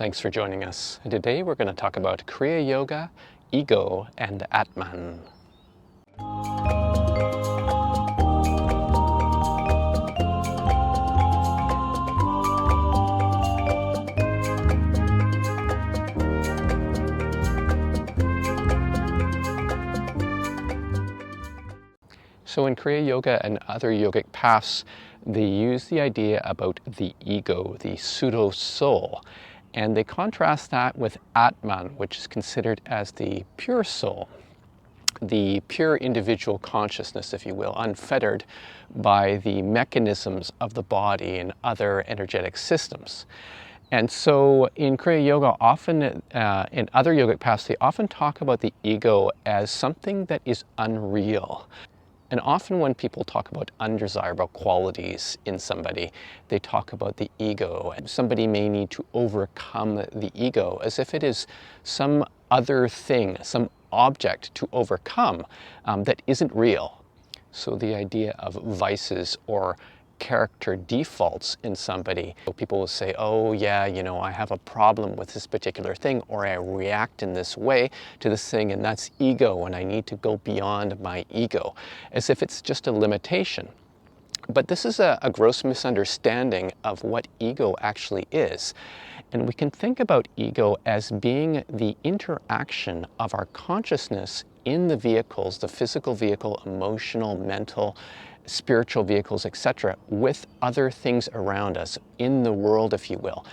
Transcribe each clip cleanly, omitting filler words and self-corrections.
Thanks for joining us. Today we're going to talk about Kriya Yoga, ego, and Atman. So in Kriya Yoga and other yogic paths, they use the idea about the ego, the pseudo-soul, and they contrast that with Atman, which is considered as the pure soul, the pure individual consciousness, if you will, unfettered by the mechanisms of the body and other energetic systems. And so in Kriya Yoga, often in other yogic paths, they often talk about the ego as something that is unreal. And often when people talk about undesirable qualities in somebody, they talk about the ego. And somebody may need to overcome the ego as if it is some other thing, some object to overcome that isn't real. So the idea of vices or character defaults in somebody. People will say, oh yeah, I have a problem with this particular thing, or I react in this way to this thing, and that's ego, and I need to go beyond my ego, as if it's just a limitation. But this is a gross misunderstanding of what ego actually is. And we can think about ego as being the interaction of our consciousness in the vehicles, the physical vehicle, emotional, mental, spiritual vehicles, etc., with other things around us in the world, if you will.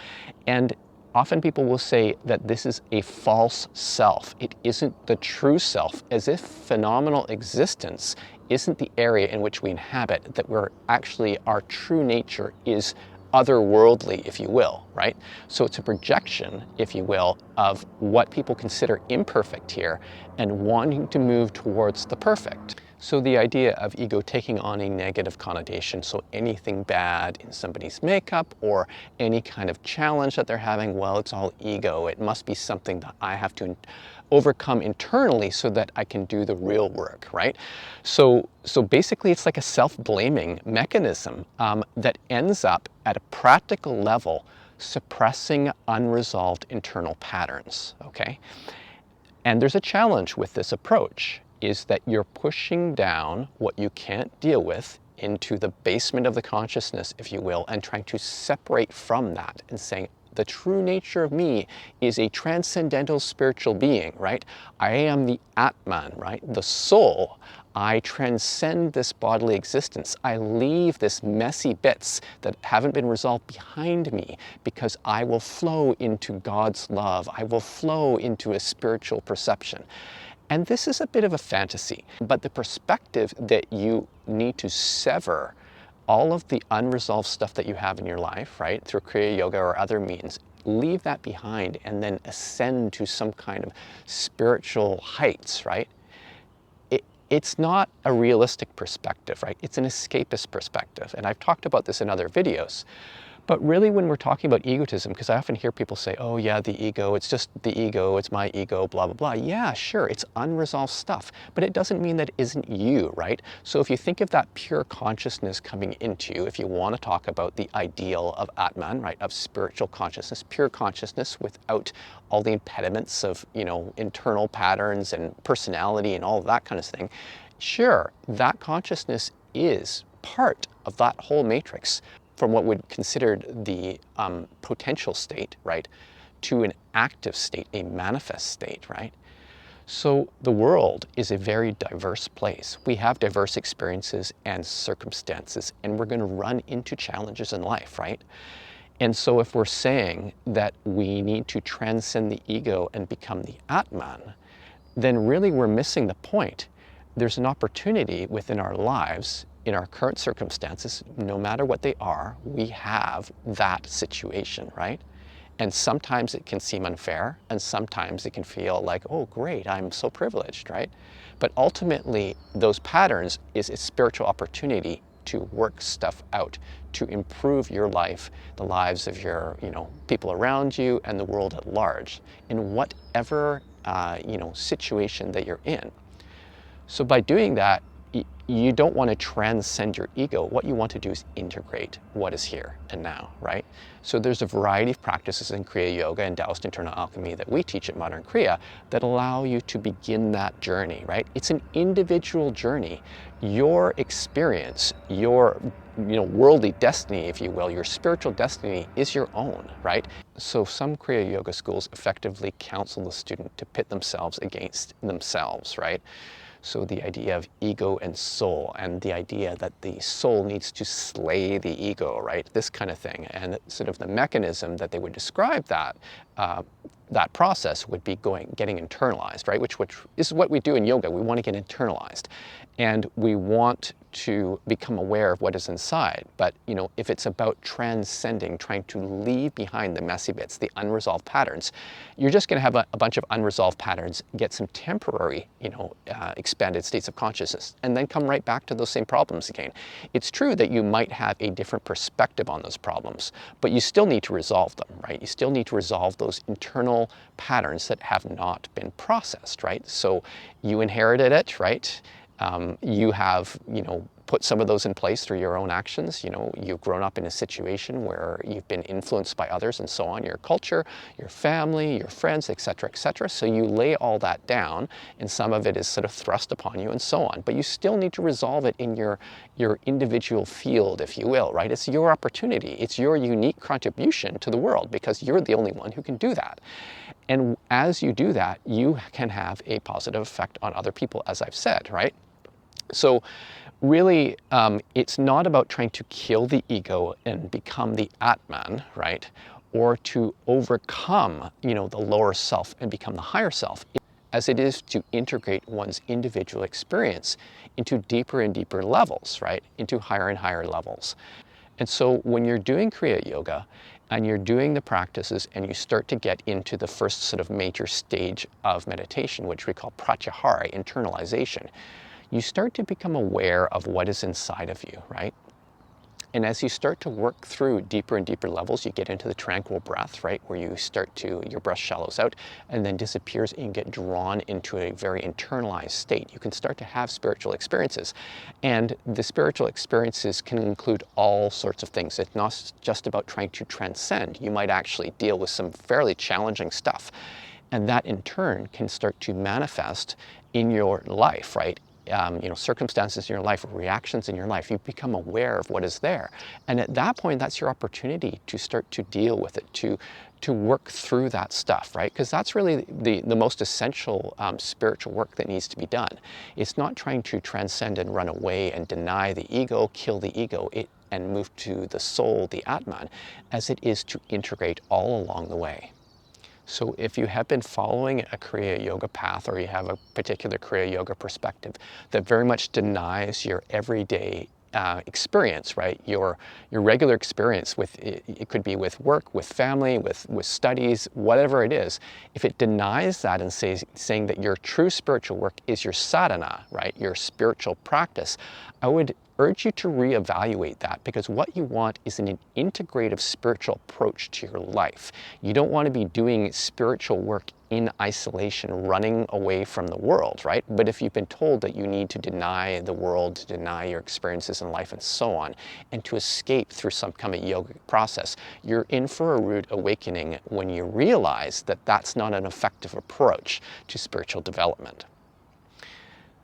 And often people will say that this is a false self. It isn't the true self, as if phenomenal existence isn't the area in which we inhabit, that we're actually, our true nature is otherworldly, if you will, right? So it's a projection, if you will, of what people consider imperfect here and wanting to move towards the perfect. So the idea of ego taking on a negative connotation, so anything bad in somebody's makeup or any kind of challenge that they're having, well, it's all ego. It must be something that I have to overcome internally so that I can do the real work, right? So basically it's like a self-blaming mechanism that ends up at a practical level suppressing unresolved internal patterns, okay? And there's a challenge with this approach, is that you're pushing down what you can't deal with into the basement of the consciousness, if you will, and trying to separate from that and saying, the true nature of me is a transcendental spiritual being, right? I am the Atman, right? The soul. I transcend this bodily existence. I leave this messy bits that haven't been resolved behind me because I will flow into God's love. I will flow into a spiritual perception. And this is a bit of a fantasy, but the perspective that you need to sever all of the unresolved stuff that you have in your life, right, through Kriya Yoga or other means, leave that behind and then ascend to some kind of spiritual heights, right? It's not a realistic perspective, right? It's an escapist perspective. And I've talked about this in other videos. But really when we're talking about egotism, because I often hear people say, oh yeah, the ego, it's just the ego, it's my ego, blah, blah, blah. Yeah, sure, it's unresolved stuff, but it doesn't mean that it isn't you, right? So if you think of that pure consciousness coming into you, if you want to talk about the ideal of Atman, right, of spiritual consciousness, pure consciousness without all the impediments of, internal patterns and personality and all of that kind of thing, sure, that consciousness is part of that whole matrix, from what would considered the potential state, right, to an active state, a manifest state, right? So the world is a very diverse place. We have diverse experiences and circumstances, and we're going to run into challenges in life, right? And so if we're saying that we need to transcend the ego and become the Atman, then really we're missing the point. There's an opportunity within our lives, in our current circumstances, no matter what they are, we have that situation, right? And sometimes it can seem unfair, and sometimes it can feel like, oh great, I'm so privileged, right? But ultimately, those patterns is a spiritual opportunity to work stuff out, to improve your life, the lives of your, people around you, and the world at large, in whatever, situation that you're in. So by doing that, you don't want to transcend your ego. What you want to do is integrate what is here and now, right? So there's a variety of practices in Kriya Yoga and Taoist internal alchemy that we teach at Modern Kriya that allow you to begin that journey, right? It's an individual journey. Your experience, your worldly destiny, if you will, your spiritual destiny is your own, right? So some Kriya Yoga schools effectively counsel the student to pit themselves against themselves, right? So the idea of ego and soul, and the idea that the soul needs to slay the ego, right? This kind of thing. And sort of the mechanism that they would describe that process would be getting internalized, right? Which is what we do in yoga. We want to get internalized. And we want to become aware of what is inside. But if it's about transcending, trying to leave behind the messy bits, the unresolved patterns, you're just going to have a bunch of unresolved patterns, get some temporary, expanded states of consciousness, and then come right back to those same problems again. It's true that you might have a different perspective on those problems, but you still need to resolve them, right? You still need to resolve those internal patterns that have not been processed, right? So you inherited it, right? You have, put some of those in place through your own actions. You've grown up in a situation where you've been influenced by others and so on, your culture, your family, your friends, etc., etc. So you lay all that down, and some of it is sort of thrust upon you and so on. But you still need to resolve it in your individual field, if you will, right? It's your opportunity. It's your unique contribution to the world, because you're the only one who can do that. And as you do that, you can have a positive effect on other people, as I've said, right? So really, it's not about trying to kill the ego and become the Atman, right? Or to overcome, the lower self and become the higher self, as it is to integrate one's individual experience into deeper and deeper levels, right? Into higher and higher levels. And so when you're doing Kriya Yoga and you're doing the practices and you start to get into the first sort of major stage of meditation, which we call pratyahara, internalization, you start to become aware of what is inside of you, right? And as you start to work through deeper and deeper levels, you get into the tranquil breath, right? Where your breath shallows out and then disappears, and you get drawn into a very internalized state. You can start to have spiritual experiences. And the spiritual experiences can include all sorts of things. It's not just about trying to transcend. You might actually deal with some fairly challenging stuff. And that in turn can start to manifest in your life, right? Circumstances in your life, reactions in your life. You become aware of what is there. And at that point, that's your opportunity to start to deal with it, to work through that stuff, right? Because that's really the most essential spiritual work that needs to be done. It's not trying to transcend and run away and deny the ego, kill the ego, and move to the soul, the Atman, as it is to integrate all along the way. So if you have been following a Kriya Yoga path, or you have a particular Kriya Yoga perspective that very much denies your everyday experience, right? Your regular experience with, it could be with work, with family, with studies, whatever it is. If it denies that and saying that your true spiritual work is your sadhana, right? Your spiritual practice, I would urge you to reevaluate that, because what you want is an integrative spiritual approach to your life. You don't want to be doing spiritual work in isolation, running away from the world, right? But if you've been told that you need to deny the world, to deny your experiences in life and so on, and to escape through some kind of yogic process, you're in for a rude awakening when you realize that that's not an effective approach to spiritual development.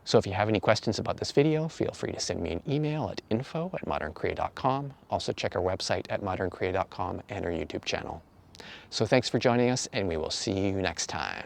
So if you have any questions about this video, feel free to send me an email at info@modernkriya.com. Also check our website at modernkriya.com and our YouTube channel. So thanks for joining us, and we will see you next time.